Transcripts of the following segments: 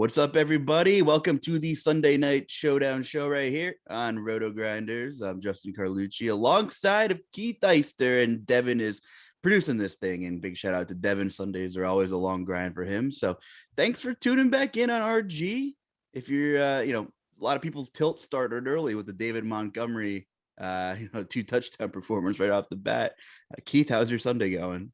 What's up, everybody? Welcome to the Sunday Night Showdown show right here on RotoGrinders. I'm Justin Carlucci alongside of Keith Eister, and Devin is producing this thing. And big shout out to Devin. Sundays are always a long grind for him. So thanks for tuning back in on RG. If you're, a lot of people's tilt started early with the David Montgomery, 2 touchdown performance right off the bat. Keith, how's your Sunday going?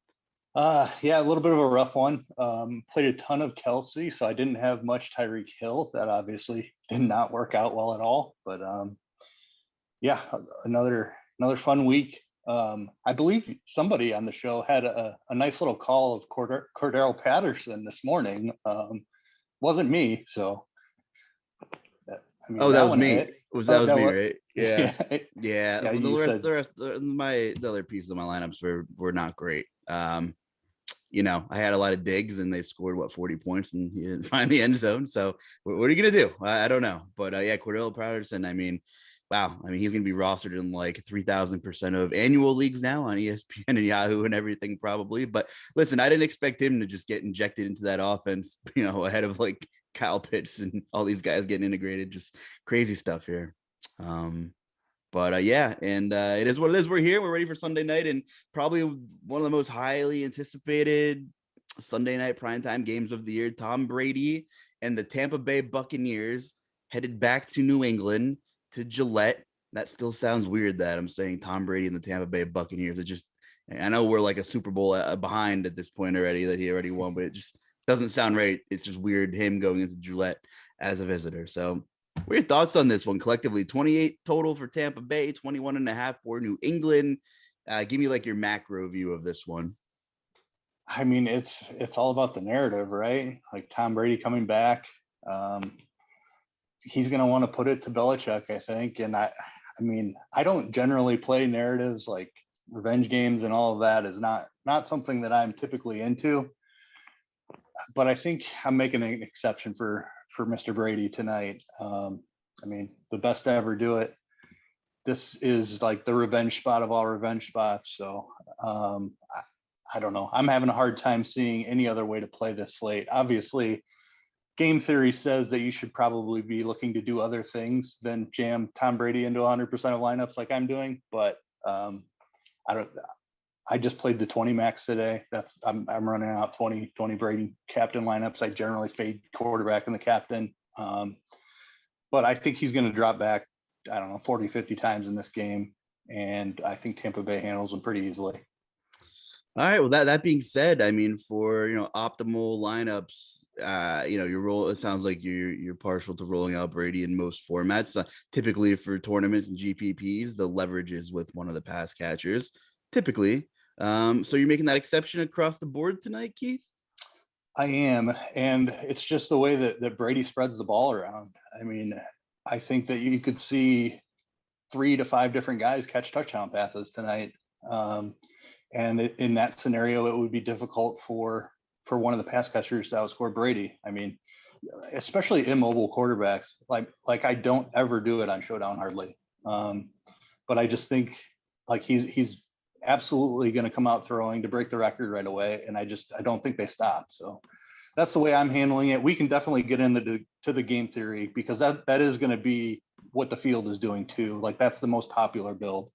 Yeah, a little bit of a rough one. Played a ton of Kelsey, so I didn't have much Tyreek Hill. That obviously did not work out well at all. But yeah, another fun week. I believe somebody on the show had a nice little call of Cordero Patterson this morning. Wasn't me, so. That was me. Hit. That was me, right? Yeah. Yeah. The other pieces of my lineups were not great. I had a lot of digs and they scored 40 points and he didn't find the end zone. So what are you going to do? I don't know. But Cordero Patterson, wow. He's going to be rostered in like 3,000% of annual leagues now on ESPN and Yahoo and everything probably. But listen, I didn't expect him to just get injected into that offense, ahead of like Kyle Pitts and all these guys getting integrated. Just crazy stuff here. It is what it is. We're here. We're ready for Sunday night and probably one of the most highly anticipated Sunday night primetime games of the year. Tom Brady and the Tampa Bay Buccaneers headed back to New England to Gillette. That still sounds weird that I'm saying Tom Brady and the Tampa Bay Buccaneers. I know we're like a Super Bowl behind at this point already that he already won, but it just doesn't sound right. It's just weird him going into Gillette as a visitor. So what are your thoughts on this one collectively? 28 total for Tampa Bay, 21.5 for New England. Give me like your macro view of this one. It's all about the narrative, right? Like Tom Brady coming back. He's going to want to put it to Belichick, I think. And I don't generally play narratives like revenge games and all of that is not something that I'm typically into. But I think I'm making an exception for Mr. Brady tonight. The best to ever do it. This is like the revenge spot of all revenge spots. So I don't know. I'm having a hard time seeing any other way to play this slate. Obviously, game theory says that you should probably be looking to do other things than jam Tom Brady into 100% of lineups like I'm doing. But I just played the 20 max today. I'm running out 20 Brady captain lineups. I generally fade quarterback and the captain. But I think he's going to drop back, 40, 50 times in this game. And I think Tampa Bay handles him pretty easily. All right. Well, that being said, for, optimal lineups, your role, it sounds like you're partial to rolling out Brady in most formats. Typically for tournaments and GPPs, the leverage is with one of the pass catchers, typically. So you're making that exception across the board tonight, Keith? I am. And it's just the way that Brady spreads the ball around. I think that you could see 3 to 5 different guys catch touchdown passes tonight. And in that scenario, it would be difficult for one of the pass catchers to outscore Brady. Especially immobile quarterbacks. Like I don't ever do it on Showdown hardly. But I just think like he's absolutely going to come out throwing to break the record right away. And I don't think they stop. So that's the way I'm handling it. We can definitely get into the game theory, because that is going to be what the field is doing too. Like, that's the most popular build.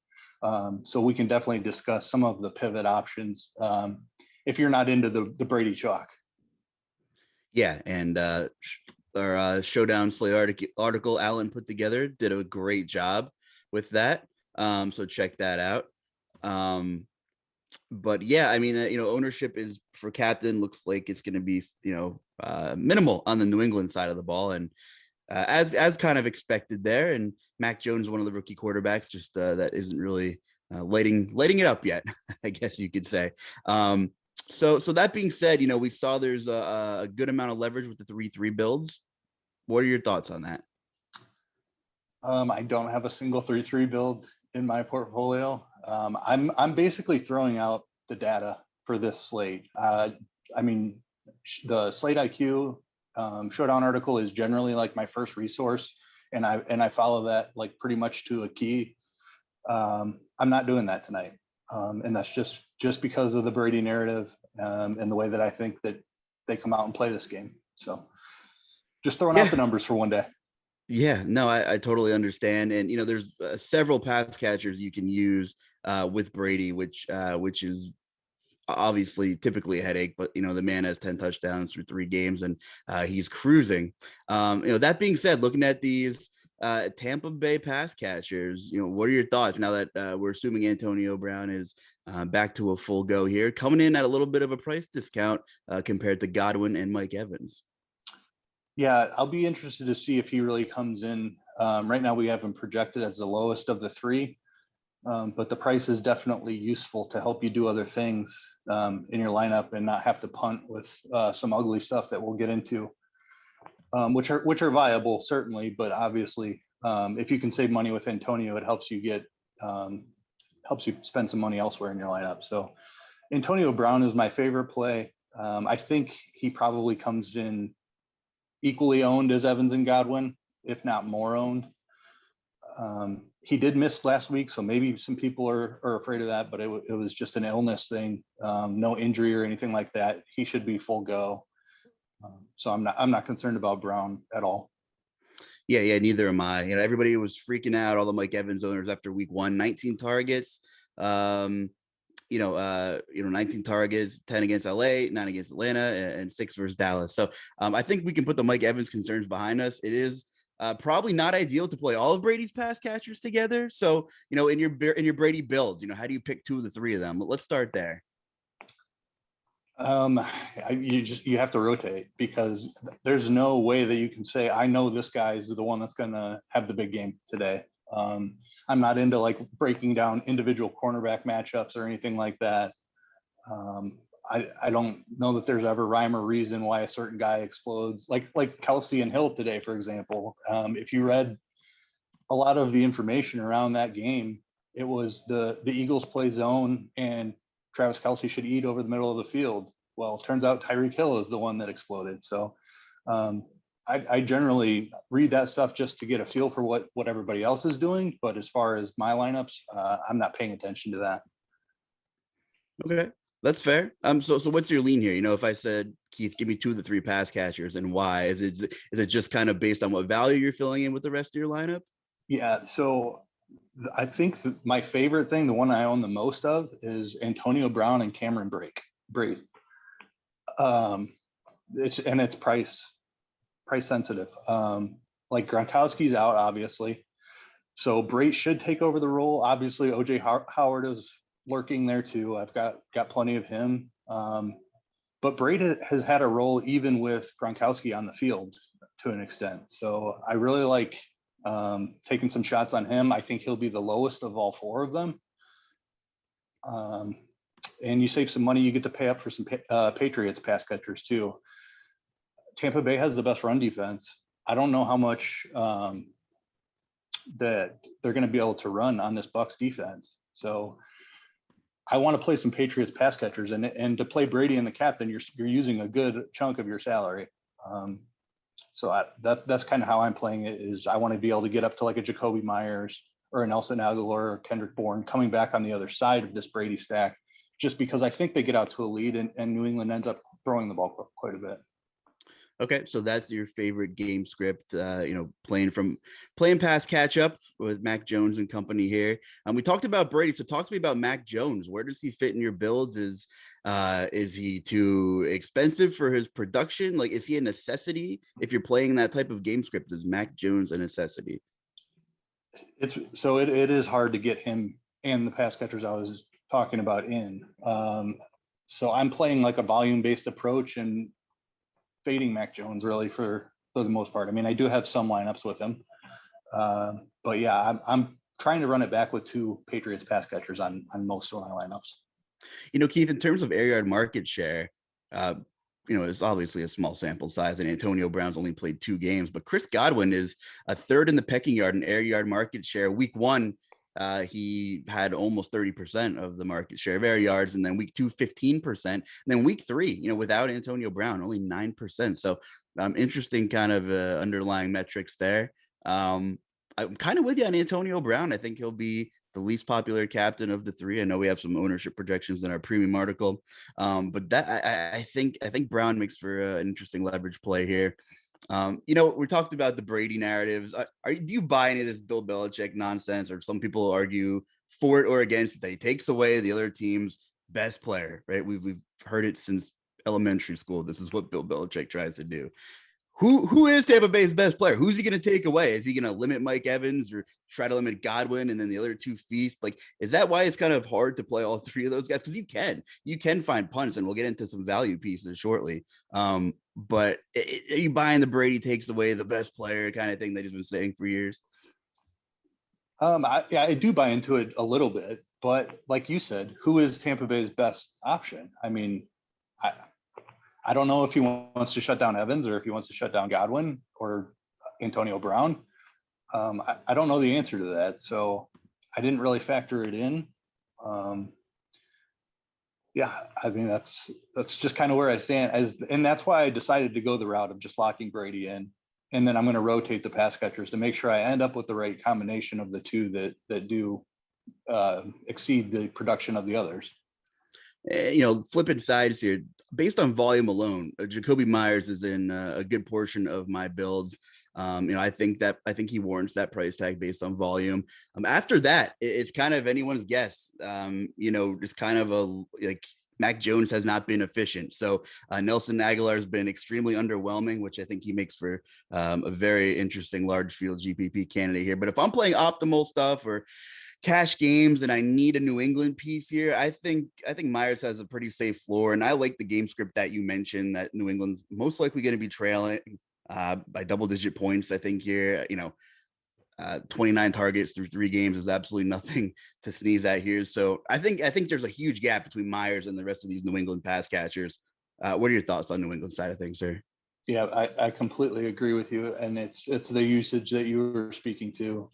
So we can definitely discuss some of the pivot options if you're not into the Brady chalk. Yeah, and our Showdown Slate article Alan put together did a great job with that. So check that out. But yeah, I mean, ownership is for captain looks like it's going to be, minimal on the New England side of the ball, and as kind of expected there. And Mac Jones, one of the rookie quarterbacks, just that isn't really lighting it up yet, I guess you could say. So that being said, we saw there's a good amount of leverage with the 3-3 builds. What are your thoughts on that? I don't have a single 3-3 build in my portfolio. I'm basically throwing out the data for this slate. I mean, the Slate IQ Showdown article is generally like my first resource, and I follow that like pretty much to a key. I'm not doing that tonight, and that's just because of the Brady narrative and the way that I think that they come out and play this game. So just throwing out the numbers for one day. Yeah, no, I totally understand. And, there's several pass catchers you can use with Brady, which is obviously typically a headache, but, the man has 10 touchdowns through 3 games, and he's cruising. That being said, looking at these Tampa Bay pass catchers, what are your thoughts now that we're assuming Antonio Brown is back to a full go here, coming in at a little bit of a price discount compared to Godwin and Mike Evans? Yeah, I'll be interested to see if he really comes in. Right now, we have him projected as the lowest of the 3, but the price is definitely useful to help you do other things in your lineup and not have to punt with some ugly stuff that we'll get into, which are viable certainly, but obviously, if you can save money with Antonio, it helps you spend some money elsewhere in your lineup. So Antonio Brown is my favorite play. I think he probably comes in equally owned as Evans and Godwin, if not more owned. He did miss last week, so maybe some people are afraid of that, but it was just an illness thing, no injury or anything like that. He should be full go. So I'm not concerned about Brown at all. Yeah, neither am I. Everybody was freaking out, all the Mike Evans owners after week 1, 19 targets. 19 targets, 10 against LA, 9 against Atlanta, and 6 versus Dallas. So I think we can put the Mike Evans concerns behind us. It is probably not ideal to play all of Brady's pass catchers together. So, in your Brady builds, how do you pick 2 of the 3 of them? Let's start there. You have to rotate, because there's no way that you can say, I know this guy is the one that's going to have the big game today. I'm not into like breaking down individual cornerback matchups or anything like that. I don't know that there's ever rhyme or reason why a certain guy explodes, like Kelsey and Hill today, for example. If you read a lot of the information around that game, it was the Eagles play zone and Travis Kelsey should eat over the middle of the field. Well, it turns out Tyreek Hill is the one that exploded. So I generally read that stuff just to get a feel for what everybody else is doing. But as far as my lineups, I'm not paying attention to that. Okay, that's fair. So what's your lean here? If I said, Keith, give me 2 of the 3 pass catchers, and why? Is it just kind of based on what value you're filling in with the rest of your lineup? Yeah. So I think my favorite thing, the one I own the most of, is Antonio Brown and Cameron Brate. It's price sensitive. Like Gronkowski's out, obviously. So Brate should take over the role. Obviously, OJ Howard is lurking there too. I've got plenty of him. But Brate has had a role even with Gronkowski on the field to an extent. So I really like taking some shots on him. I think he'll be the lowest of all 4 of them. And you save some money. You get to pay up for some Patriots pass catchers too. Tampa Bay has the best run defense. I don't know how much that they're going to be able to run on this Bucs defense. So I want to play some Patriots pass catchers, and to play Brady and the captain, you're using a good chunk of your salary. So that's kind of how I'm playing it. Is I want to be able to get up to like a Jacoby Myers or a Nelson Agholor or Kendrick Bourne coming back on the other side of this Brady stack, just because I think they get out to a lead and New England ends up throwing the ball quite a bit. Okay, so that's your favorite game script, playing past catch up with Mac Jones and company here. We talked about Brady, so talk to me about Mac Jones. Where does he fit in your builds? Is he too expensive for his production? Like, is he a necessity if you're playing that type of game script? Is Mac Jones a necessity? It is hard to get him and the pass catchers I was talking about in. So I'm playing like a volume based approach and fading Mac Jones really for the most part. I mean, I do have some lineups with him, but yeah, I'm trying to run it back with 2 Patriots pass catchers on most of my lineups. Keith, in terms of air yard market share, it's obviously a small sample size, and Antonio Brown's only played 2 games, but Chris Godwin is a third in the pecking yard in air yard market share. Week 1, he had almost 30% of the market share of air yards, and then week 2, 15%. And then week 3, without Antonio Brown, only 9%. So interesting kind of underlying metrics there. I'm kind of with you on Antonio Brown. I think he'll be the least popular captain of the 3. I know we have some ownership projections in our premium article, but that I think Brown makes for an interesting leverage play here. We talked about the Brady narratives. Do you buy any of this Bill Belichick nonsense, or some people argue for it or against it, that he takes away the other team's best player? Right? We've heard it since elementary school. This is what Bill Belichick tries to do. Who is Tampa Bay's best player? Who's he going to take away? Is he going to limit Mike Evans or try to limit Godwin and then the other 2 feast? Like, is that why it's kind of hard to play all 3 of those guys? Because you can find punts, and we'll get into some value pieces shortly. But are you buying the Brady takes away the best player kind of thing that he's been saying for years? I do buy into it a little bit, but like you said, who is Tampa Bay's best option? I mean, I don't know if he wants to shut down Evans or if he wants to shut down Godwin or Antonio Brown. I don't know the answer to that, so I didn't really factor it in. I mean, that's just kind of where I stand, and that's why I decided to go the route of just locking Brady in, and then I'm going to rotate the pass catchers to make sure I end up with the right combination of the 2 that do exceed the production of the others. Flipping sides here, based on volume alone, Jacoby Myers is in a good portion of my builds. I think he warrants that price tag based on volume. After that, it's kind of anyone's guess. Just kind of Mac Jones has not been efficient. So Nelson Agholor has been extremely underwhelming, which I think he makes for a very interesting large field GPP candidate here. But if I'm playing optimal stuff or cash games and I need a New England piece here, I think Myers has a pretty safe floor. And I like the game script that you mentioned, that New England's most likely going to be trailing by double-digit points. I think here, 29 targets through 3 games is absolutely nothing to sneeze at here. So I think there's a huge gap between Myers and the rest of these New England pass catchers. What are your thoughts on New England side of things, sir? Yeah, I completely agree with you. And it's the usage that you were speaking to.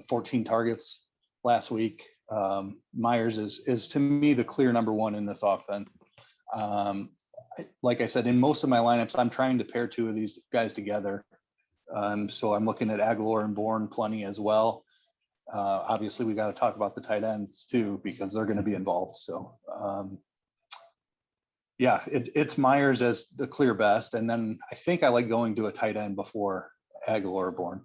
14 targets last week. Myers is to me the clear number 1 in this offense. Like I said, in most of my lineups, I'm trying to pair 2 of these guys together. So I'm looking at Agholor and Bourne plenty as well. Obviously, we got to talk about the tight ends too, because they're going to be involved. So it's Myers as the clear best. And then I think I like going to a tight end before Agholor or Bourne.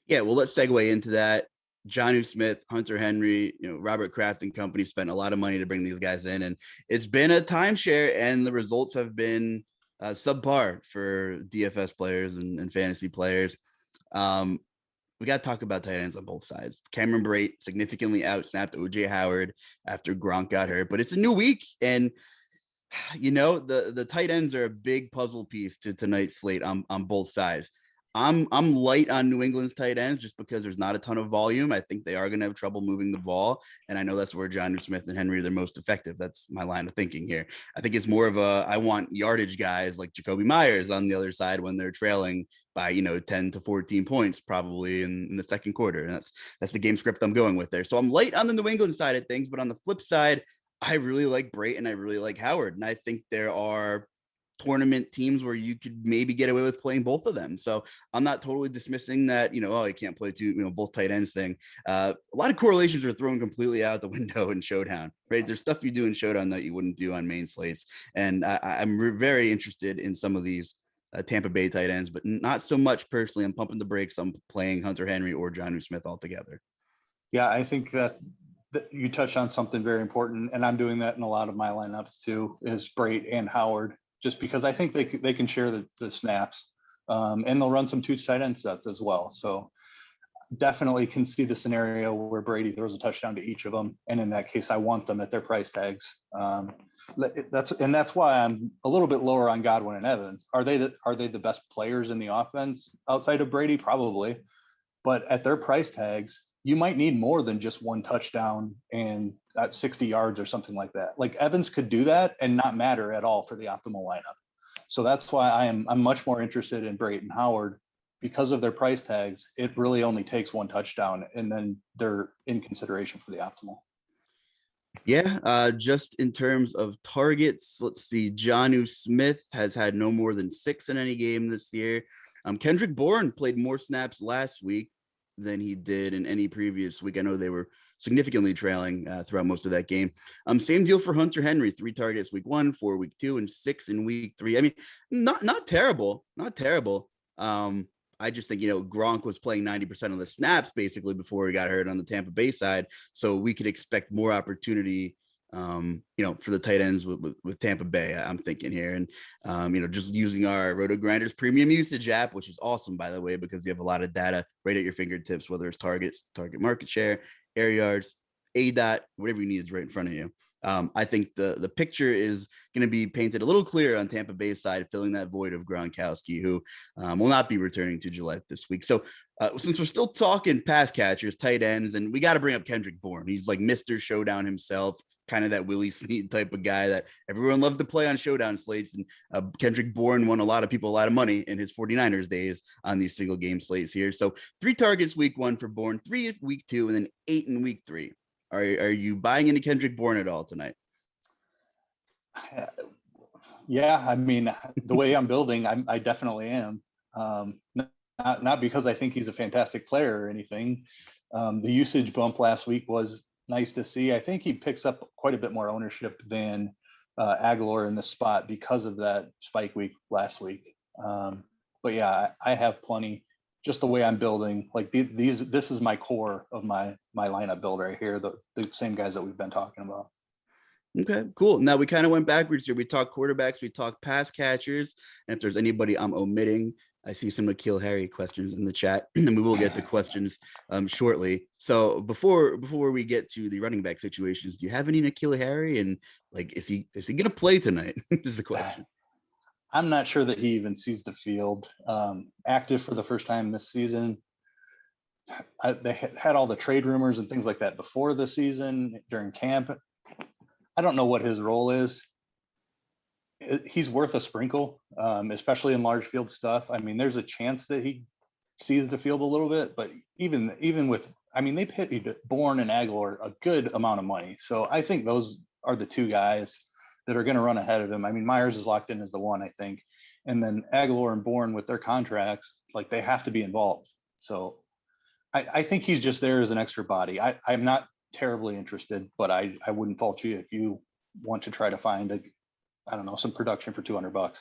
Yeah, well, let's segue into that. Jonnu Smith, Hunter Henry, Robert Kraft and company spent a lot of money to bring these guys in, and it's been a timeshare, and the results have been subpar for DFS players and fantasy players. We got to talk about tight ends on both sides. Cameron Brate significantly outsnapped OJ Howard after Gronk got hurt, but it's a new week, and the tight ends are a big puzzle piece to tonight's slate on both sides. I'm light on New England's tight ends just because there's not a ton of volume. I think they are going to have trouble moving the ball, and I know that's where Jonnu Smith and Henry are the most effective. That's my line of thinking here. I think it's more of I want yardage guys like Jacoby Myers on the other side when they're trailing by 10 to 14 points probably in the second quarter, and that's the game script I'm going with there. So I'm light on the New England side of things, but on the flip side, I really like Brate and I really like Howard, and I think there are tournament teams where you could maybe get away with playing both of them. So I'm not totally dismissing that, I can't play both tight ends thing. A lot of correlations are thrown completely out the window in Showdown, right? There's stuff you do in Showdown that you wouldn't do on main slates. And I'm very interested in some of these Tampa Bay tight ends, but not so much personally. I'm pumping the brakes. I'm playing Hunter Henry or Jonnu Smith altogether. Yeah, I think that you touched on something very important, and I'm doing that in a lot of my lineups too, is Brate and Howard, just because I think they can share the snaps, and they'll run some two tight end sets as well. So definitely can see the scenario where Brady throws a touchdown to each of them, and in that case, I want them at their price tags. That's why I'm a little bit lower on Godwin and Evans. Are they the best players in the offense outside of Brady? Probably, but at their price tags, you might need more than just one touchdown and at 60 yards or something like that. Like Evans could do that and not matter at all for the optimal lineup. So that's why I'm much more interested in Brate and Howard because of their price tags. It really only takes one touchdown, and then they're in consideration for the optimal. Yeah, just in terms of targets, let's see. Jonnu Smith has had no more than 6 in any game this year. Kendrick Bourne played more snaps last week than he did in any previous week. I know they were significantly trailing throughout most of that game. Same deal for Hunter Henry, 3 targets week 1, 4 week 2, and 6 in week 3. I mean, not terrible, not terrible. I just think, Gronk was playing 90% of the snaps basically before he got hurt on the Tampa Bay side. So we could expect more opportunity, for the tight ends with Tampa Bay, I'm thinking here. And, just using our RotoGrinders premium usage app, which is awesome, by the way, because you have a lot of data right at your fingertips, whether it's targets, target market share, air yards, ADOT, whatever you need is right in front of you. I think the picture is going to be painted a little clearer on Tampa Bay's side, filling that void of Gronkowski, who will not be returning to Gillette this week. So since we're still talking pass catchers, tight ends, and we got to bring up Kendrick Bourne. He's like Mr. Showdown himself, kind of that Willie Snead type of guy that everyone loves to play on showdown slates. And Kendrick Bourne won a lot of people a lot of money in his 49ers days on these single game slates here. So 3 targets week 1 for Bourne, 3 week 2, and then 8 in week 3. Are you buying into Kendrick Bourne at all tonight? Yeah, I mean, the way I'm building, I definitely am. Not because I think he's a fantastic player or anything. The usage bump last week was nice to see. I think he picks up quite a bit more ownership than Agholor in this spot because of that spike week last week. But yeah, I have plenty. Just the way I'm building, like this is my core of my lineup build right here. The same guys that we've been talking about. Okay, cool. Now we kind of went backwards here. We talked quarterbacks, we talked pass catchers, and if there's anybody I'm omitting, I see some N'Keal Harry questions in the chat, and we will get to questions shortly. So before we get to the running back situations, do you have any N'Keal Harry? And like, is he gonna play tonight? Is the question. I'm not sure that he even sees the field. Active for the first time this season. They had all the trade rumors and things like that before the season during camp. I don't know what his role is. He's worth a sprinkle, especially in large field stuff. I mean, there's a chance that he sees the field a little bit, but even with, I mean, they paid Bourne and Agholor a good amount of money. So I think those are the 2 guys that are going to run ahead of him. I mean, Myers is locked in as the one, I think. And then Agholor and Bourne with their contracts, like they have to be involved. So I think he's just there as an extra body. I'm not terribly interested, but I wouldn't fault you if you want to try to find some production for $200. All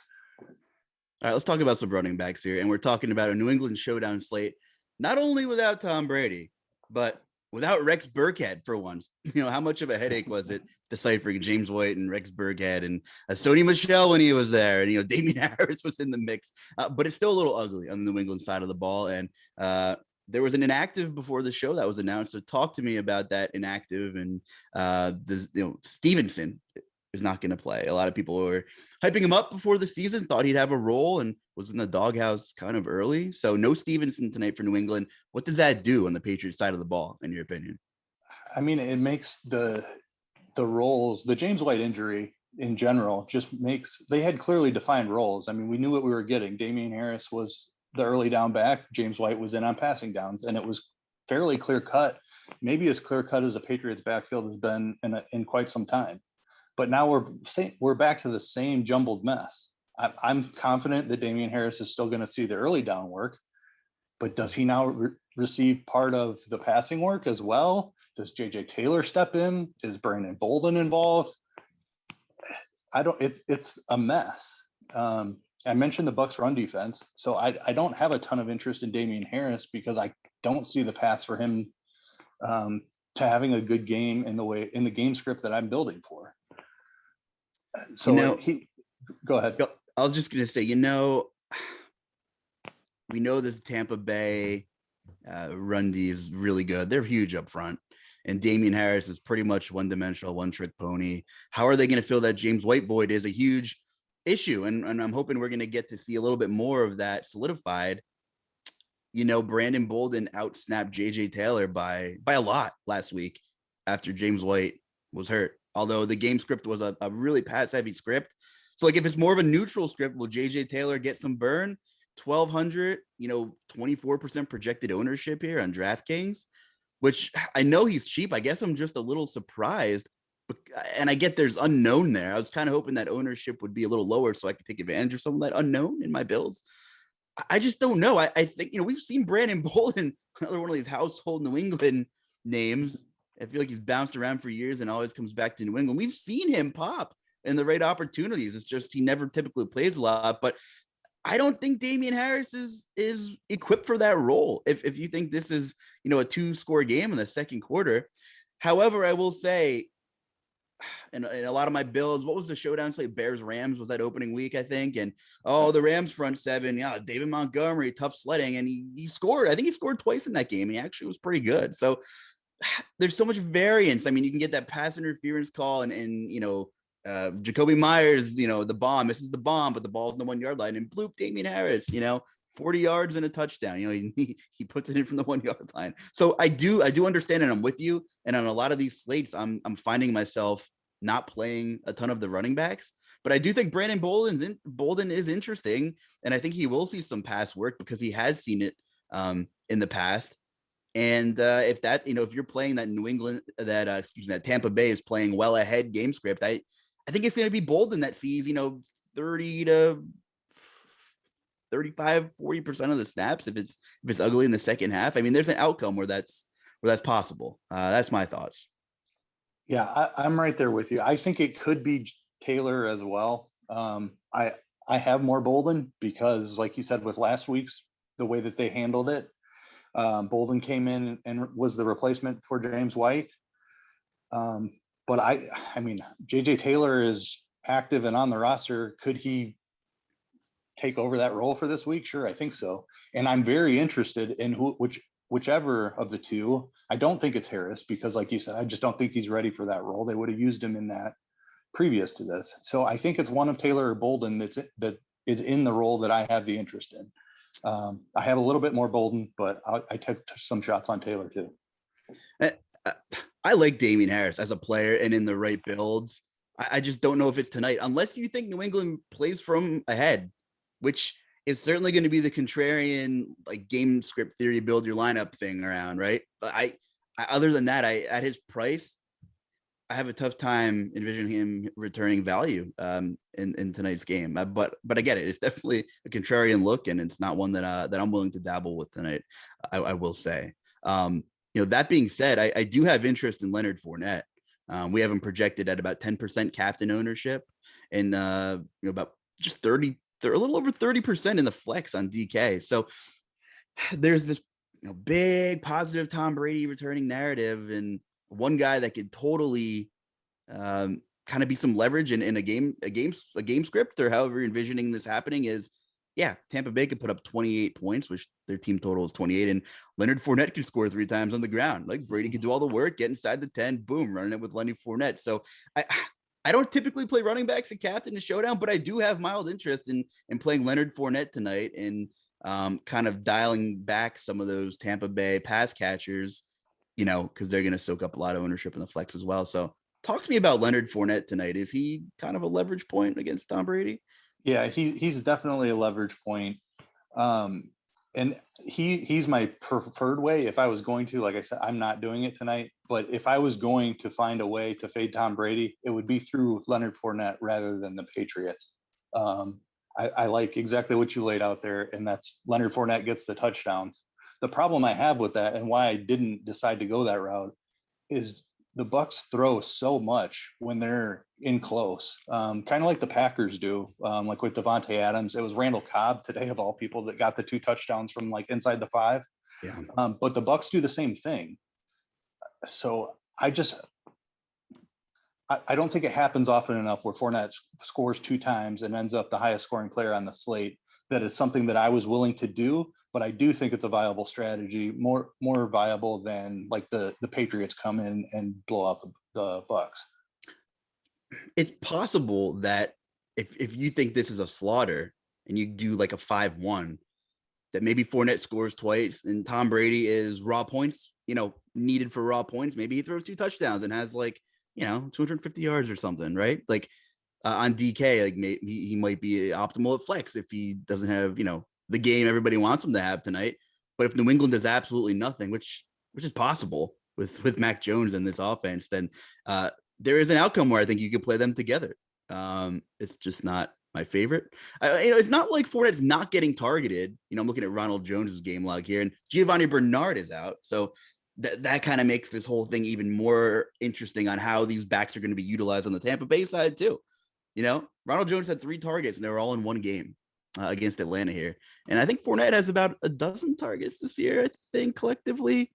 right, let's talk about some running backs here. And we're talking about a New England showdown slate, not only without Tom Brady, but without Rex Burkhead for once. How much of a headache was it deciphering James White and Rex Burkhead and Sony Michel when he was there? And, Damian Harris was in the mix, but it's still a little ugly on the New England side of the ball. And there was an inactive before the show that was announced. So talk to me about that inactive. And Stevenson is not going to play. A lot of people were hyping him up before the season, thought he'd have a role, and was in the doghouse kind of early. So no Stevenson tonight for New England. What does that do on the Patriots side of the ball, in your opinion? I mean, it makes the roles, the James White injury in general, just makes, they had clearly defined roles. I mean, we knew what we were getting. Damian Harris was the early down back. James White was in on passing downs, and it was fairly clear cut, maybe as clear cut as the Patriots backfield has been in quite some time. But now we're back to the same jumbled mess. I'm confident that Damian Harris is still going to see the early down work, but does he now receive part of the passing work as well? Does JJ Taylor step in? Is Brandon Bolden involved? It's a mess. I mentioned the Bucs run defense, so I don't have a ton of interest in Damian Harris because I don't see the path for him to having a good game in the game script that I'm building for. So go ahead. I was just gonna say, we know this Tampa Bay run D is really good. They're huge up front. And Damian Harris is pretty much one-dimensional, one-trick pony. How are they going to fill that James White void is a huge issue. And I'm hoping we're going to get to see a little bit more of that solidified. Brandon Bolden outsnapped JJ Taylor by a lot last week after James White was hurt. Although the game script was a really pass-heavy script. So, if it's more of a neutral script, will JJ Taylor get some burn? 1,200, 24% projected ownership here on DraftKings, which I know he's cheap. I guess I'm just a little surprised. And I get there's unknown there. I was kind of hoping that ownership would be a little lower so I could take advantage of some of that unknown in my builds. I just don't know. I think, we've seen Brandon Bolden, another one of these household New England names. I feel like he's bounced around for years and always comes back to New England. We've seen him pop in the right opportunities. It's just he never typically plays a lot. But I don't think Damian Harris is equipped for that role. If you think this is, a 2-score game in the second quarter. However, I will say, in a lot of my builds, what was the showdown slate? Bears Rams was that opening week, I think. And the Rams front seven, David Montgomery, tough sledding, and he scored. I think he scored twice in that game. He actually was pretty good. So there's so much variance. I mean, you can get that pass interference call and Jacoby Myers, the bomb misses the bomb, but the ball's in the 1 yard line, and bloop Damian Harris, 40 yards and a touchdown. He puts it in from the 1 yard line. So I do understand, and I'm with you. And on a lot of these slates, I'm finding myself not playing a ton of the running backs, but I do think Brandon Bolden is interesting, and I think he will see some pass work because he has seen it in the past. And if you're playing that New England, that Tampa Bay is playing well ahead game script, I think it's going to be Bolden that sees 30 to 35, 40% of the snaps if it's ugly in the second half. I mean, there's an outcome where that's possible. That's my thoughts. Yeah, I'm right there with you. I think it could be Taylor as well. I have more Bolden because, like you said, with last week's, the way that they handled it, Bolden came in and was the replacement for James White. But I mean, JJ Taylor is active and on the roster. Could he take over that role for this week? Sure, I think so. And I'm very interested in whichever of the two. I don't think it's Harris because, like you said, I just don't think he's ready for that role. They would have used him in that previous to this. So I think it's one of Taylor or Bolden that is in the role that I have the interest in. I have a little bit more Bolden, but I took some shots on Taylor too. I like Damian Harris as a player and in the right builds. I just don't know if it's tonight, unless you think New England plays from ahead, which is certainly going to be the contrarian, like, game script theory, build your lineup thing around, right? But I other than that, at his price, I have a tough time envisioning him returning value in tonight's game. But I get it. It's definitely a contrarian look, and it's not one that I'm willing to dabble with tonight. I will say. That being said, I do have interest in Leonard Fournette. We have him projected at about 10% captain ownership, and about just a little over 30% in the flex on DK. So there's this big positive Tom Brady returning narrative, and one guy that could totally kind of be some leverage in a game script, or however you're envisioning this happening is, Tampa Bay could put up 28 points, which their team total is 28, and Leonard Fournette could score 3 times on the ground. Like, Brady could do all the work, get inside the 10, boom, running it with Leonard Fournette. So I don't typically play running backs at captain in showdown, but I do have mild interest in playing Leonard Fournette tonight and kind of dialing back some of those Tampa Bay pass catchers, because they're going to soak up a lot of ownership in the flex as well. So talk to me about Leonard Fournette tonight. Is he kind of a leverage point against Tom Brady? Yeah, he's definitely a leverage point. And he's my preferred way. If I was going to, like I said, I'm not doing it tonight, but if I was going to find a way to fade Tom Brady, it would be through Leonard Fournette rather than the Patriots. I like exactly what you laid out there, and that's Leonard Fournette gets the touchdowns. The problem I have with that, and why I didn't decide to go that route, is the Bucs throw so much when they're in close, kind of like the Packers do, like with Devontae Adams. It was Randall Cobb today, of all people, that got the 2 touchdowns from like inside the 5. Yeah. But the Bucs do the same thing. So I don't think it happens often enough where Fournette scores 2 times and ends up the highest scoring player on the slate. That is something that I was willing to do, but I do think it's a viable strategy, more viable than like the Patriots come in and blow out the Bucs. It's possible that if you think this is a slaughter and you do like a 5-1, that maybe Fournette scores twice and Tom Brady is raw points, needed for raw points. Maybe he throws 2 touchdowns and has like, 250 yards or something, right? Like on DK, like maybe he might be optimal at flex if he doesn't have, the game everybody wants him to have tonight. But if New England does absolutely nothing, which is possible with Mac Jones in this offense, then there is an outcome where I think you could play them together. It's just not my favorite. It's not like Fournette's not getting targeted. I'm looking at Ronald Jones's game log here, and Giovanni Bernard is out. So that kind of makes this whole thing even more interesting on how these backs are going to be utilized on the Tampa Bay side too. Ronald Jones had 3 targets and they were all in one game against Atlanta here. And I think Fournette has about a dozen targets this year, I think collectively.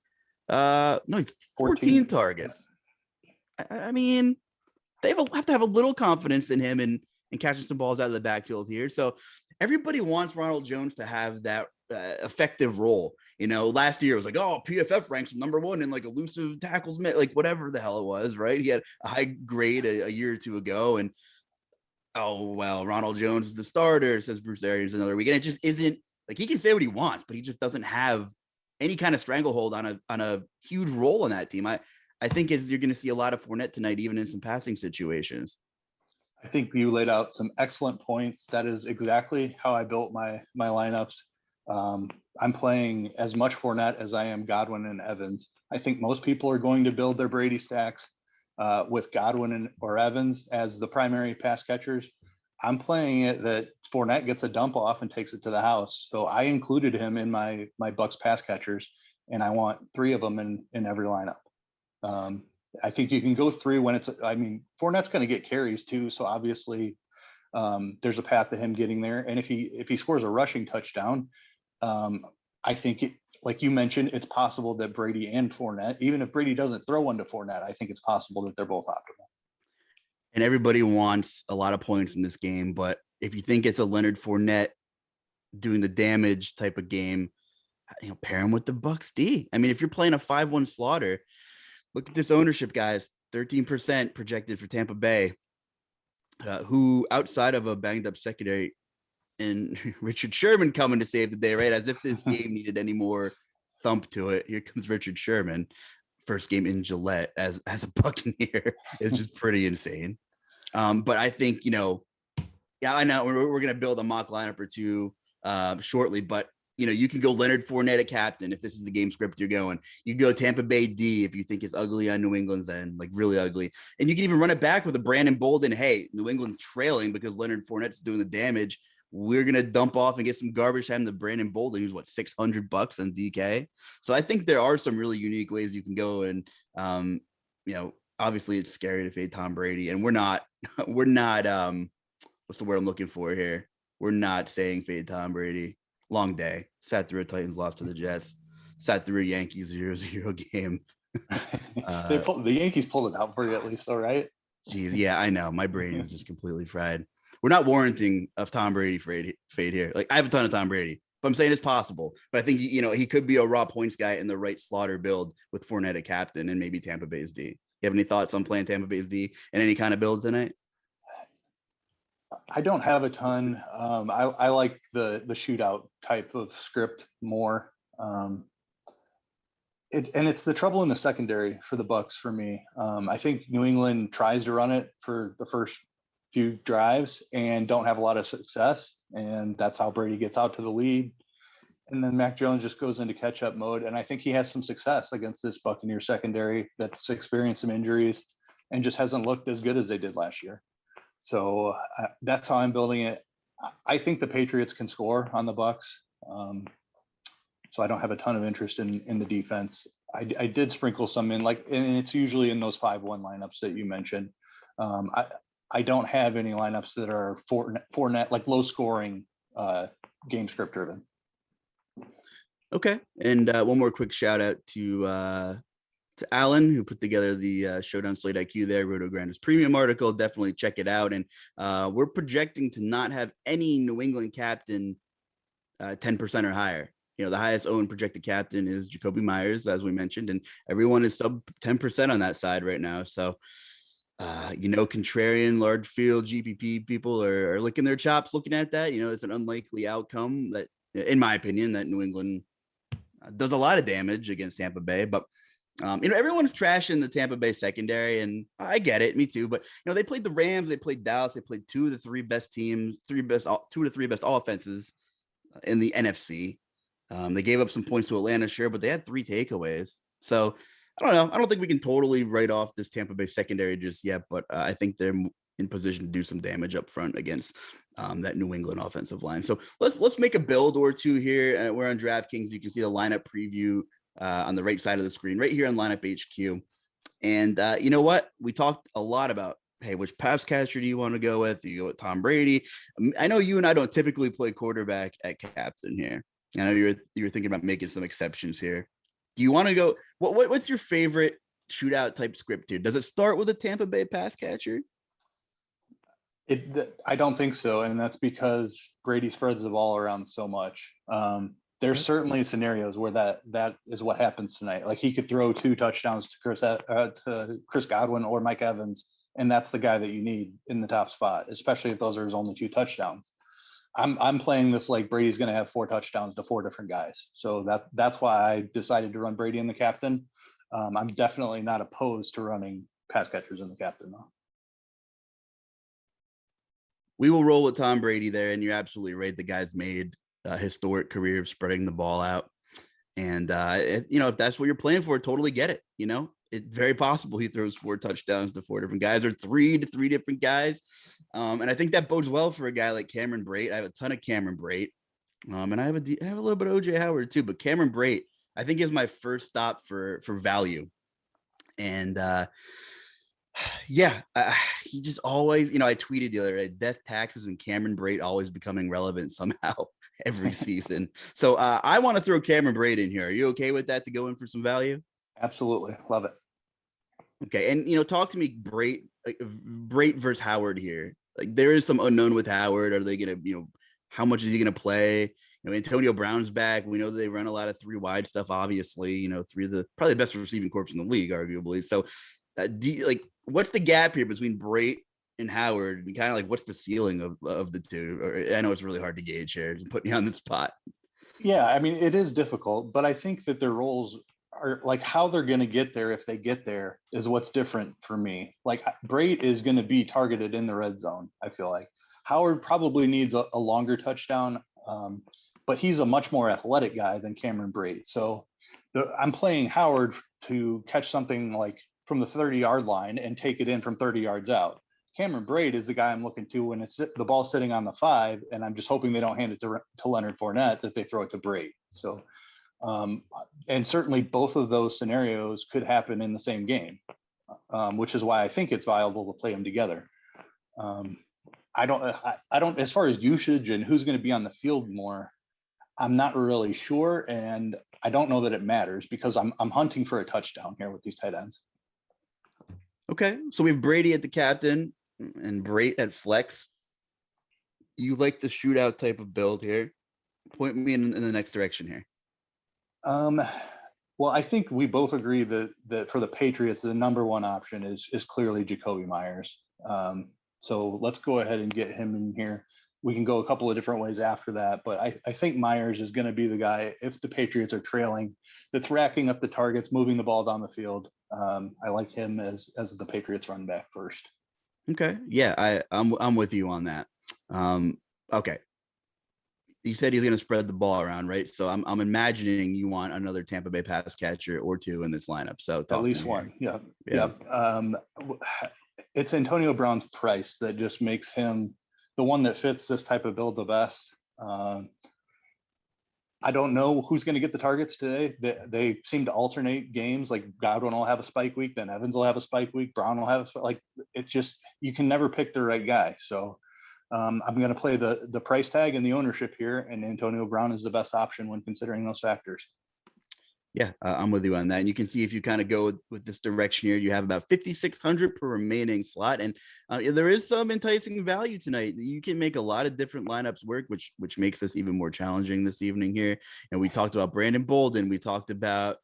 No, he's 14 targets. I mean, they have to have a little confidence in him and catching some balls out of the backfield here. So everybody wants Ronald Jones to have that effective role. Last year it was like, oh, PFF ranks him number 1 in like elusive tackles, like whatever the hell it was, right? He had a high grade a year or 2 ago, and oh well, Ronald Jones is the starter, says Bruce Arians another week, and it just isn't like he can say what he wants, but he just doesn't have any kind of stranglehold on a huge role in that team. I think you're going to see a lot of Fournette tonight, even in some passing situations. I think you laid out some excellent points. That is exactly how I built my lineups. I'm playing as much Fournette as I am Godwin and Evans. I think most people are going to build their Brady stacks with Godwin or Evans as the primary pass catchers. I'm playing it that Fournette gets a dump off and takes it to the house. So I included him in my Bucs pass catchers, and I want 3 of them in every lineup. I think you can go 3 when Fournette's going to get carries too. So obviously there's a path to him getting there. And if he scores a rushing touchdown, I think like you mentioned, it's possible that Brady and Fournette, even if Brady doesn't throw one to Fournette, I think it's possible that they're both optimal. And everybody wants a lot of points in this game, but if you think it's a Leonard Fournette doing the damage type of game, pair him with the Bucs D. I mean, if you're playing a 5-1 slaughter, look at this ownership, guys. 13% projected for Tampa Bay, who outside of a banged up secondary and Richard Sherman coming to save the day, right? As if this game needed any more thump to it. Here comes Richard Sherman. First game in Gillette as a Buccaneer is just pretty insane. But I think, I know we're going to build a mock lineup or 2 shortly, but you can go Leonard Fournette at captain if this is the game script you're going. You can go Tampa Bay D if you think it's ugly on New England's end, like really ugly. And you can even run it back with a Brandon Bolden. Hey, New England's trailing because Leonard Fournette's doing the damage. We're going to dump off and get some garbage time to Brandon Bolden, who's $600 on DK. So I think there are some really unique ways you can go. And, obviously it's scary to fade Tom Brady, and we're not, what's the word I'm looking for here? We're not saying fade Tom Brady. Long day. Sat through a Titans loss to the Jets. Sat through a Yankees 0-0 game. The Yankees pulled it out for you at least, all right? Geez, yeah, I know. My brain is just completely fried. We're not warranting of Tom Brady fade here. Like I have a ton of Tom Brady, but I'm saying it's possible. But I think he could be a raw points guy in the right slaughter build with Fournette at captain and maybe Tampa Bay's D. You have any thoughts on playing Tampa Bay's D in any kind of build tonight? I don't have a ton. I like the shootout type of script more. It's the trouble in the secondary for the Bucs for me. I think New England tries to run it for the first few drives and don't have a lot of success, and that's how Brady gets out to the lead. And then Mac Jones just goes into catch-up mode, and I think he has some success against this Buccaneer secondary that's experienced some injuries and just hasn't looked as good as they did last year. So that's how I'm building it. I think the Patriots can score on the Bucs, so I don't have a ton of interest in the defense. I did sprinkle some in, like, and it's usually in those 5-1 lineups that you mentioned. I don't have any lineups that are Fournette, like low scoring, game script driven. Okay. And one more quick shout out to Alan, who put together the Showdown Slate IQ there, RotoGrinders premium article. Definitely check it out. And we're projecting to not have any New England captain 10% or higher. You know, the highest owned projected captain is Jacoby Myers, as we mentioned, and everyone is sub 10% on that side right now. So, contrarian large field GPP people are licking their chops looking at that. You know, it's an unlikely outcome that, in my opinion, that New England does a lot of damage against Tampa Bay. But everyone's trashing the Tampa Bay secondary, and I get it, me too. But they played the Rams, they played Dallas, they played two of the three best teams, two to three best offenses in the NFC. They gave up some points to Atlanta, sure, but they had 3 takeaways. So I don't know. I don't think we can totally write off this Tampa Bay secondary just yet, but I think they're in position to do some damage up front against that New England offensive line. So let's make a build or two here. We're on DraftKings. You can see the lineup preview on the right side of the screen, right here on Lineup HQ. And you know what? We talked a lot about, hey, which pass catcher do you want to go with? Do you go with Tom Brady? I know you and I don't typically play quarterback at captain here. I know you were thinking about making some exceptions here. Do you want to go? What's your favorite shootout type script here? Does it start with a Tampa Bay pass catcher? I don't think so, and that's because Brady spreads the ball around so much. There's certainly scenarios where that is what happens tonight. Like he could throw 2 touchdowns to Chris Godwin or Mike Evans, and that's the guy that you need in the top spot, especially if those are his only 2 touchdowns. I'm playing this like Brady's going to have 4 touchdowns to 4 different guys. So that's why I decided to run Brady in the captain. I'm definitely not opposed to running pass catchers in the captain though. We will roll with Tom Brady there, and you're absolutely right. The guy's made a historic career of spreading the ball out. And, if that's what you're playing for, totally get it. It's very possible he throws 4 touchdowns to 4 different guys or 3 to 3 different guys. And I think that bodes well for a guy like Cameron Brate. I have a ton of Cameron Brate. And I have a little bit of OJ Howard too, but Cameron Brate, I think, is my first stop for value. And he just always, I tweeted the other day, death, taxes, and Cameron Brate always becoming relevant somehow every season. So I want to throw Cameron Brate in here. Are you okay with that to go in for some value? Absolutely. Love it. Okay. And, talk to me, Brate versus Howard here. Like there is some unknown with Howard. Are they going to, how much is he going to play? Antonio Brown's back. We know they run a lot of 3 wide stuff, obviously, 3 of the probably the best receiving corps in the league, arguably. So what's the gap here between Brate and Howard, and kind of like what's the ceiling of the two? Or I know it's really hard to gauge here, put me on the spot. Yeah, I mean, it is difficult, but I think that their roles are like how they're going to get there. If they get there is what's different for me. Like Brate is going to be targeted in the red zone. I feel like Howard probably needs a longer touchdown, but he's a much more athletic guy than Cameron Brate. So I'm playing Howard to catch something like from the 30-yard line and take it in from 30 yards out. Cameron Brate is the guy I'm looking to when it's the ball sitting on the 5, and I'm just hoping they don't hand it to Leonard Fournette, that they throw it to Brate. So, and certainly both of those scenarios could happen in the same game, which is why I think it's viable to play them together. I don't, as far as usage and who's going to be on the field more, I'm not really sure, and I don't know that it matters because I'm hunting for a touchdown here with these tight ends. Okay, so we have Brady at the captain and Brate at flex. You like the shootout type of build here? Point me in the next direction here. Well, I think we both agree that for the Patriots, the number one option is clearly Jacoby Myers. So let's go ahead and get him in here. We can go a couple of different ways after that, but I think Myers is going to be the guy, if the Patriots are trailing, that's racking up the targets, moving the ball down the field. I like him as the Patriots run back first. Okay. Yeah, I'm with you on that. Okay. You said he's going to spread the ball around, right? So I'm imagining you want another Tampa Bay pass catcher or 2 in this lineup. So at least one. Yeah. It's Antonio Brown's price that just makes him the one that fits this type of build the best. I don't know who's going to get the targets today. They seem to alternate games. Like Godwin will have a spike week, then Evans will have a spike week. Brown will have like it. Just you can never pick the right guy. So I'm going to play the price tag and the ownership here, and Antonio Brown is the best option when considering those factors. Yeah, I'm with you on that. And you can see if you kind of go with this direction here, you have about 5,600 per remaining slot. And there is some enticing value tonight. You can make a lot of different lineups work, which makes this even more challenging this evening here. And we talked about Brandon Bolden. We talked about,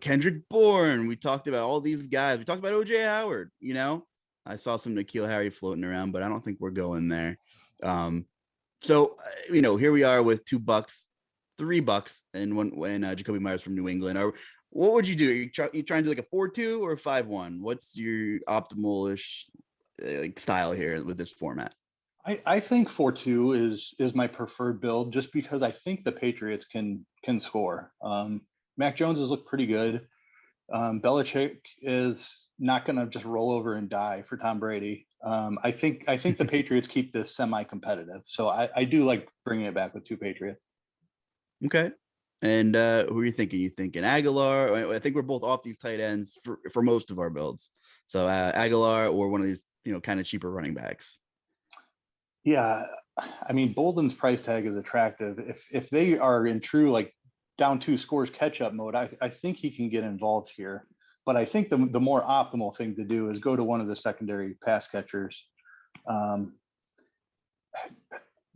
Kendrick Bourne. We talked about all these guys. We talked about OJ Howard. I saw some N'Keal Harry floating around, but I don't think we're going there. So, here we are with $2. $3 and when Jacoby Myers from New England. Or what would you do? You trying to do like a 4-2 or a 5-1? What's your optimal-ish style here with this format? I think 4-2 is my preferred build, just because I think the Patriots can score. Mac Jones has looked pretty good. Belichick is not going to just roll over and die for Tom Brady. I think the Patriots keep this semi-competitive. So I do like bringing it back with 2 Patriots. Okay. And who are you thinking? You thinking Agholor? I think we're both off these tight ends for most of our builds. So Agholor or one of these, kind of cheaper running backs. Yeah. I mean, Bolden's price tag is attractive. If they are in true, like down 2 scores catch-up mode, I think he can get involved here. But I think the more optimal thing to do is go to one of the secondary pass catchers.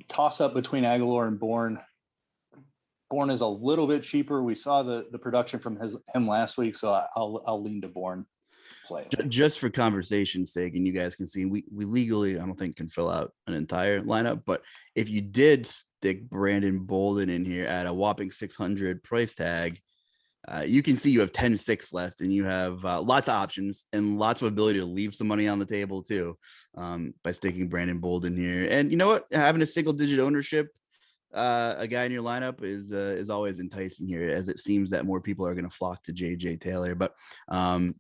Toss up between Agholor and Bourne. Bourne is a little bit cheaper. We saw the production from him last week, so I'll lean to Bourne slightly. Just for conversation's sake, and you guys can see, we legally, I don't think, can fill out an entire lineup. But if you did stick Brandon Bolden in here at a whopping 600 price tag, you can see you have 10-6 left, and you have lots of options and lots of ability to leave some money on the table too, by sticking Brandon Bolden here. And you know what? Having a single-digit ownership, a guy in your lineup is always enticing here, as it seems that more people are going to flock to JJ Taylor. But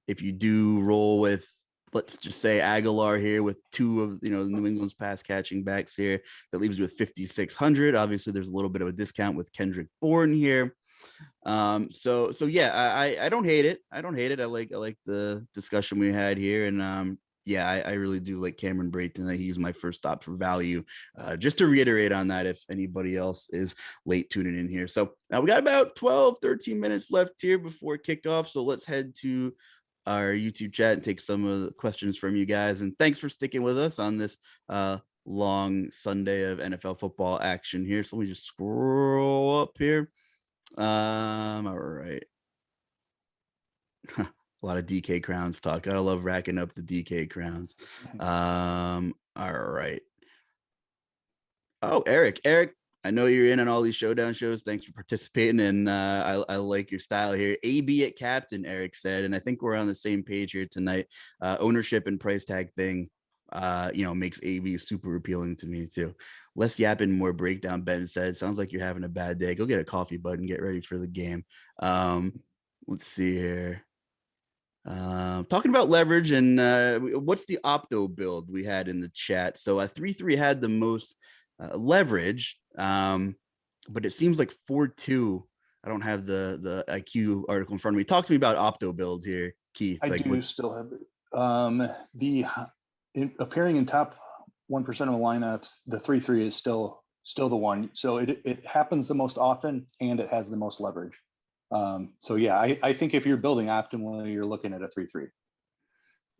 if you do roll with, let's just say, Agholor here with 2 of New England's pass catching backs here, that leaves you with 5,600. Obviously, there's a little bit of a discount with Kendrick Bourne here. So yeah, I don't hate it. I like the discussion we had here, and yeah, I really do like Cameron Brate tonight. He's my first stop for value. Just to reiterate on that, if anybody else is late tuning in here. So we got about 12-13 minutes left here before kickoff. So let's head to our YouTube chat and take some of the questions from you guys. And thanks for sticking with us on this long Sunday of NFL football action here. So let me just scroll up here. All right. A lot of DK crowns talk. Gotta love racking up the DK crowns. All right. Oh, Eric, I know you're in on all these showdown shows. Thanks for participating, and I like your style here. AB at captain, Eric said, and I think we're on the same page here tonight. Ownership and price tag thing, makes AB super appealing to me too. Less yapping, more breakdown. Ben said, sounds like you're having a bad day. Go get a coffee, bud, and get ready for the game. Let's see here. Talking about leverage and what's the opto build we had in the chat. So 3-3 had the most leverage, but it seems like 4-2. I don't have the IQ article in front of me. Talk to me about opto build here, Keith. I do still have it. Appearing in top 1% of the lineups, the 3-3 is still the one. So it happens the most often, and it has the most leverage. So yeah, I think if you're building optimally, you're looking at a 3-3.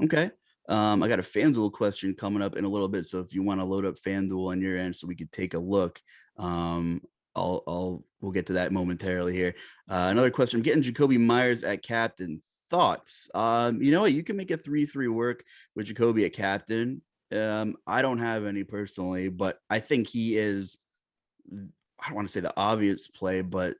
Okay. I got a FanDuel question coming up in a little bit. So if you want to load up FanDuel on your end so we could take a look, we'll get to that momentarily here. Another question. I'm getting Jacoby Myers at captain. Thoughts? You know what? You can make a 3-3 work with Jacoby at captain. I don't have any personally, but I think he is, I don't want to say the obvious play, but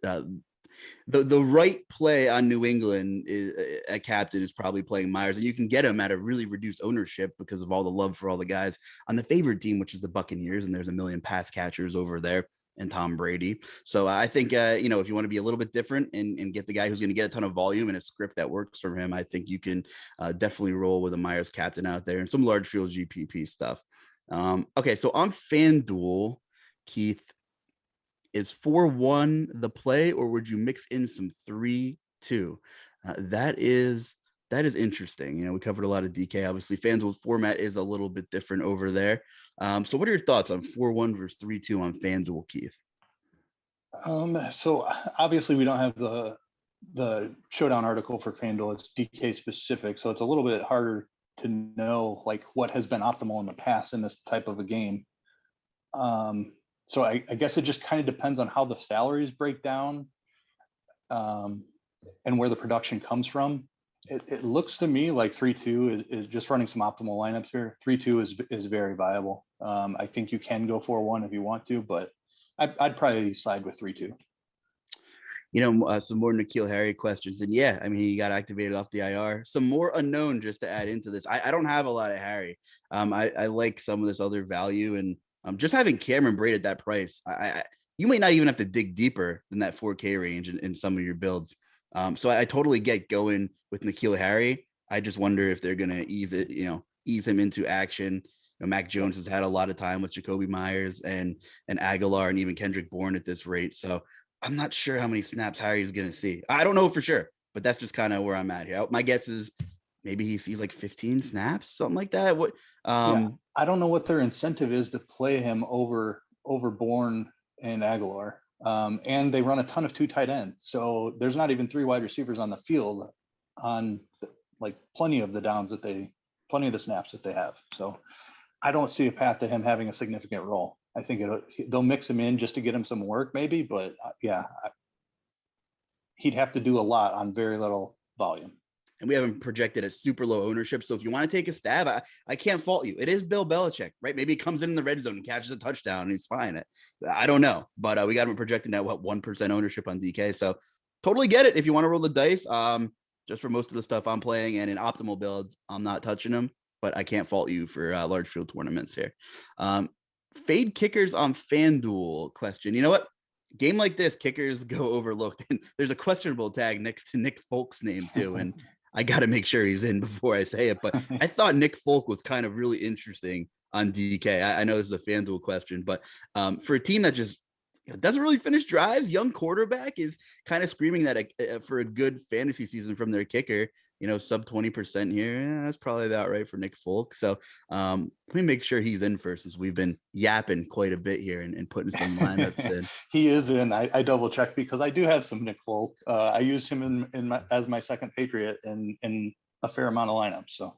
the right play on New England is, a captain is probably playing Myers, and you can get him at a really reduced ownership because of all the love for all the guys on the favored team, which is the Buccaneers, and there's a million pass catchers over there and Tom Brady. So I think, if you want to be a little bit different and get the guy who's going to get a ton of volume and a script that works for him, I think you can definitely roll with a Myers captain out there and some large field GPP stuff. Okay, so on FanDuel, Keith, Is 4-1 the play, or would you mix in some 3-2? That is interesting. You know, we covered a lot of DK. Obviously, FanDuel's format is a little bit different over there. So what are your thoughts on 4-1 versus 3-2 on FanDuel, Keith? So obviously we don't have the showdown article for FanDuel. It's DK specific, so it's a little bit harder to know like what has been optimal in the past in this type of a game. So I guess it just kind of depends on how the salaries break down, and where the production comes from. It looks to me like 3-2 is just running some optimal lineups here. 3-2 is very viable. I think you can go 4-1 if you want to, but I'd probably side with 3-2. You know, some more N'Keal Harry questions. And yeah, I mean, he got activated off the IR. Some more unknown just to add into this. I don't have a lot of Harry. I like some of this other value, and just having Cameron Brate at that price, you may not even have to dig deeper than that 4K range in some of your builds. So I totally get going with N'Keal Harry. I just wonder if they're going to ease him into action. You know, Mac Jones has had a lot of time with Jacoby Myers and Agholor and even Kendrick Bourne at this rate. So I'm not sure how many snaps Harry is going to see. I don't know for sure, but that's just kind of where I'm at here. My guess is maybe he sees like 15 snaps, something like that. What? Yeah, I don't know what their incentive is to play him over Bourne and Agholor. And they run a ton of 2 tight ends, so there's not even 3 wide receivers on the field on like plenty of the snaps that they have. So I don't see a path to him having a significant role. I think they'll mix him in just to get him some work, maybe, but he'd have to do a lot on very little volume. And we haven't projected a super low ownership. So if you want to take a stab, I can't fault you. It is Bill Belichick, right? Maybe he comes in the red zone and catches a touchdown and he's fine. I don't know, but we got him projecting at 1% ownership on DK. So totally get it if you want to roll the dice. Just for most of the stuff I'm playing and in optimal builds, I'm not touching them, but I can't fault you for large field tournaments here. Fade kickers on FanDuel question. You know what? Game like this, kickers go overlooked. And there's a questionable tag next to Nick Folk's name too. And I got to make sure he's in before I say it. But I thought Nick Folk was kind of really interesting on DK. I know this is a FanDuel question, but for a team that just doesn't really finish drives, young quarterback is kind of screaming that for a good fantasy season from their kicker, sub 20% here. Yeah, that's probably about right for Nick Folk. So let me make sure he's in first, as we've been yapping quite a bit here and putting some lineups in. He is in. I double checked because I do have some Nick Folk. I used him as my second Patriot in a fair amount of lineups. So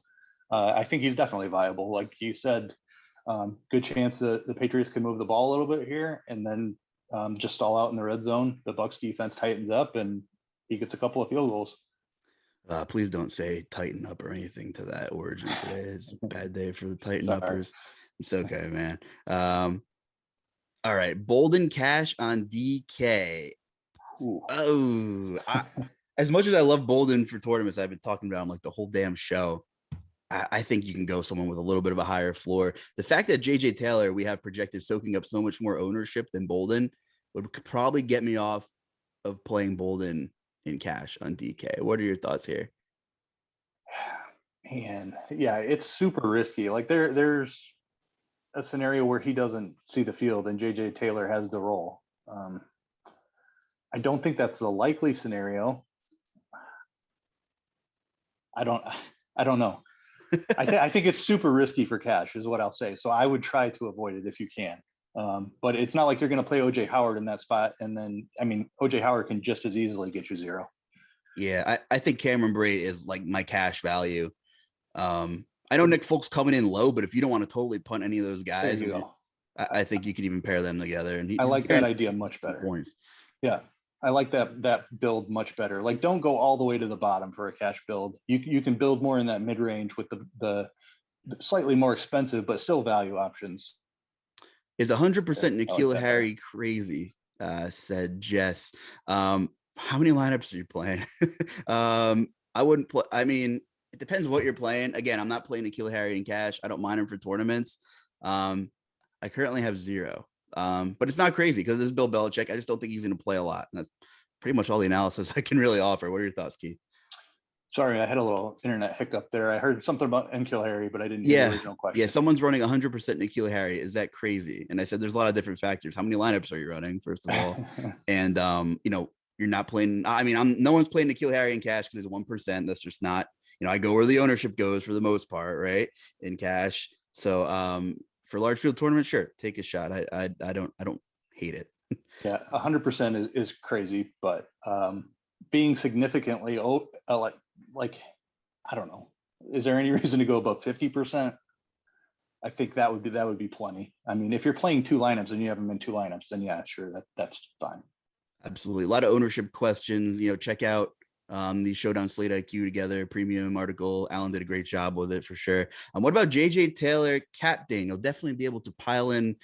I think he's definitely viable. Like you said, good chance that the Patriots can move the ball a little bit here and then just stall out in the red zone. The Bucs defense tightens up and he gets a couple of field goals. Please don't say tighten up or anything to that origin today. It's a bad day for the tighten uppers. It's okay, man. All right. Bolden Cash on DK. As much as I love Bolden for tournaments, I've been talking about him like the whole damn show. I think you can go someone with a little bit of a higher floor. The fact that JJ Taylor, we have projected soaking up so much more ownership than Bolden would probably get me off of playing Bolden in cash on DK. What are your thoughts here? Man, yeah, it's super risky. Like there's a scenario where he doesn't see the field and JJ Taylor has the role. I don't think that's the likely scenario. I don't know. I think it's super risky for cash is what I'll say. So I would try to avoid it if you can. But it's not like you're going to play OJ Howard in that spot. And then, I mean, OJ Howard can just as easily get you 0. Yeah, I think Cameron Brate is like my cash value. I know Nick Folk's coming in low, but if you don't want to totally punt any of those guys, I think you could even pair them together. And I like that idea much better. Points. Yeah, I like that build much better. Like, don't go all the way to the bottom for a cash build. You can build more in that mid range with the slightly more expensive but still value options. Is 100% N'Keal Harry crazy? Said Jess. How many lineups are you playing? I wouldn't play. I mean, it depends what you're playing. Again, I'm not playing N'Keal Harry in cash. I don't mind him for tournaments. I currently have 0. But it's not crazy because this is Bill Belichick. I just don't think he's going to play a lot. And that's pretty much all the analysis I can really offer. What are your thoughts, Keith? Sorry, I had a little internet hiccup there. I heard something about N'Keal Harry, but I didn't hear the Yeah. original question. Yeah. Someone's running 100% N'Keal Harry. Is that crazy? And I said, there's a lot of different factors. How many lineups are you running, first of all? And, you're not playing. I mean, no one's playing N'Keal Harry in cash because there's 1%. That's just not, I go where the ownership goes for the most part, right? In cash. So, for large field tournament, sure, take a shot. I don't hate it. Yeah, 100% is crazy, but being significantly like I don't know. Is there any reason to go above 50%? I think that would be plenty. I mean, if you're playing 2 lineups and you have them in 2 lineups, then yeah, sure, that's fine. Absolutely. A lot of ownership questions. Check out the Showdown Slate IQ together premium article. Alan did a great job with it for sure. What about JJ Taylor captain? You'll definitely be able to pile in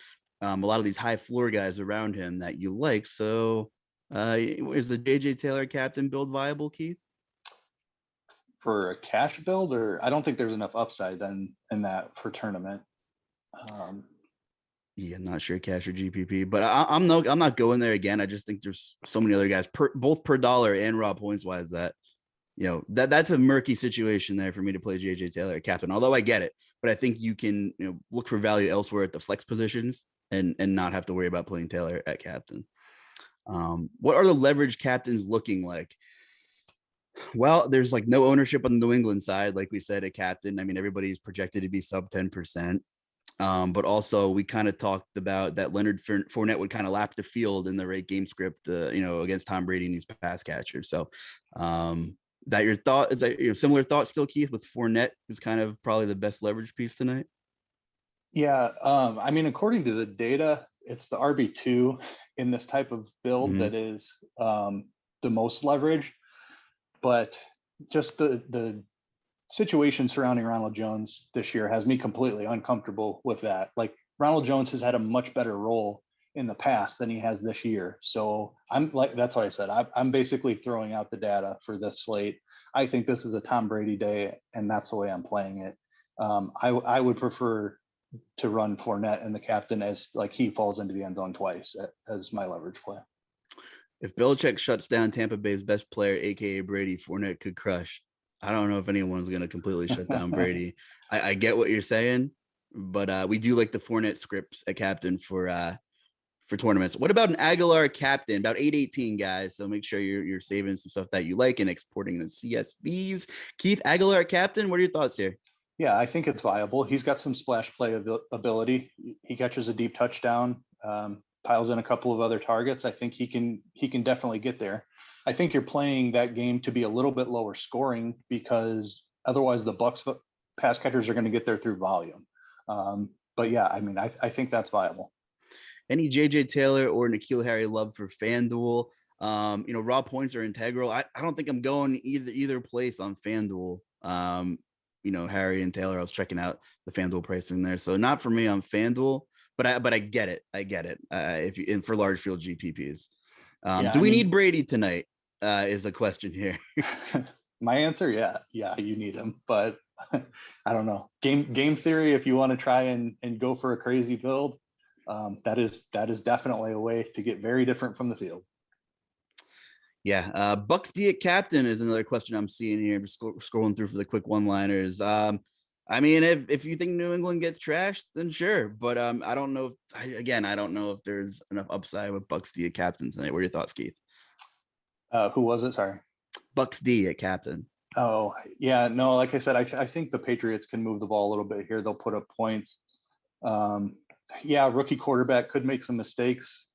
a lot of these high floor guys around him that you like. So is the JJ Taylor captain build viable, Keith? For a cash build, or I don't think there's enough upside then in that for tournament. Yeah, I'm not sure cash or GPP, but I'm not going there again. I just think there's so many other guys both per dollar and raw points wise that that's a murky situation there for me to play JJ Taylor at captain. Although I get it, but I think you can look for value elsewhere at the flex positions and not have to worry about playing Taylor at captain. What are the leverage captains looking like? Well, there's like no ownership on the New England side, like we said, at captain. I mean, everybody's projected to be sub 10%. But also we kind of talked about that Leonard Fournette would kind of lap the field in the right game script, against Tom Brady and these pass catchers. So that your thought is that similar thought still, Keith, with Fournette, who's kind of probably the best leverage piece tonight. Yeah. I mean, according to the data, it's the RB2 in this type of build that is the most leverage, but just the situation surrounding Ronald Jones this year has me completely uncomfortable with that. Like, Ronald Jones has had a much better role in the past than he has this year. So that's what I said. I'm basically throwing out the data for this slate. I think this is a Tom Brady day, and that's the way I'm playing it. I would prefer to run Fournette and the captain as like he falls into the end zone twice as my leverage play. If Belichick shuts down Tampa Bay's best player, aka Brady, Fournette could crush. I don't know if anyone's going to completely shut down Brady. I get what you're saying, but we do like the Fournette scripts at captain for tournaments. What about an Agholor captain? About 818 guys. So make sure you're saving some stuff that you like and exporting the CSVs. Keith, Agholor captain. What are your thoughts here? Yeah, I think it's viable. He's got some splash play ability. He catches a deep touchdown, piles in a couple of other targets. I think he can definitely get there. I think you're playing that game to be a little bit lower scoring because otherwise the Bucs pass catchers are going to get there through volume. But yeah, I mean, I think that's viable. Any JJ Taylor or N'Keal Harry love for FanDuel? Raw points are integral. I don't think I'm going either place on FanDuel. Harry and Taylor, I was checking out the FanDuel pricing there. So not for me on FanDuel, but I get it. If for large field GPPs. Do we need Brady tonight? Is the question here. My answer, yeah, you need him, but I don't know. Game theory, if you want to try and go for a crazy build, that is definitely a way to get very different from the field. Yeah, Bucks D at captain is another question I'm seeing here. Just scrolling through for the quick one-liners. I mean, if you think New England gets trashed, then sure. But I don't know. I don't know if there's enough upside with Bucks D at captain tonight. What are your thoughts, Keith? Who was it? Sorry. Bucks D at captain. Oh, yeah. No, like I said, I think the Patriots can move the ball a little bit here. They'll put up points. Rookie quarterback could make some mistakes.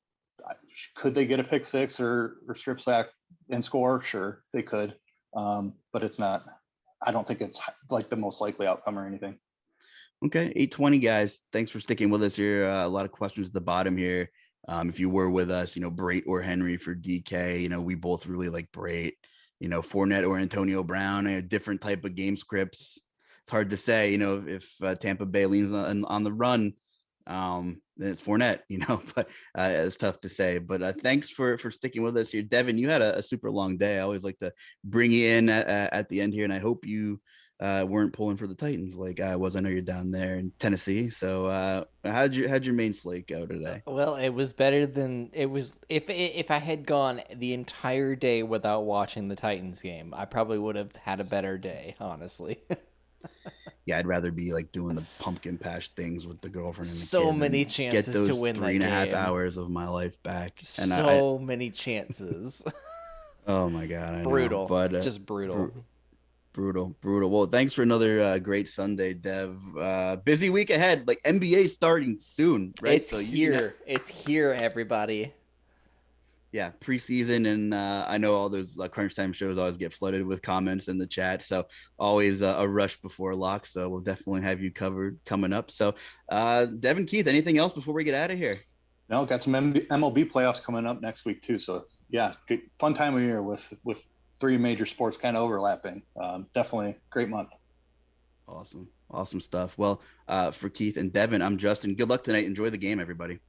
Could they get a pick six or strip sack and score? Sure, they could. But it's not. I don't think it's like the most likely outcome or anything. Okay, 820 guys. Thanks for sticking with us here. A lot of questions at the bottom here. If you were with us, Brate or Henry for DK, we both really like Brate. Fournette or Antonio Brown, a different type of game scripts. It's hard to say, if Tampa Bay leans on the run, then it's Fournette, but it's tough to say. But thanks for sticking with us here. Devin, you had a super long day. I always like to bring you in at the end here, and I hope you weren't pulling for the Titans like I was. I know you're down there in Tennessee. So how'd your main slate go today? Well, it was better than it was. If I had gone the entire day without watching the Titans game, I probably would have had a better day, honestly. Yeah, I'd rather be like doing the pumpkin patch things with the girlfriend and the So kid many than chances get those to win that 3.5 game. hours of my life back. And So many chances. oh my God, I Brutal. know. But just brutal. Brutal. Well, thanks for another great Sunday, Dev. Busy week ahead. Like NBA starting soon, right? It's here. It's here, everybody. Yeah, preseason, and I know all those crunch time shows always get flooded with comments in the chat, so always a rush before lock. So we'll definitely have you covered coming up. So, Devin, Keith, anything else before we get out of here? No, got some MLB playoffs coming up next week too. So yeah, fun time of year with three major sports kind of overlapping. Definitely great month. Awesome stuff. Well, for Keith and Devin, I'm Justin. Good luck tonight. Enjoy the game, everybody.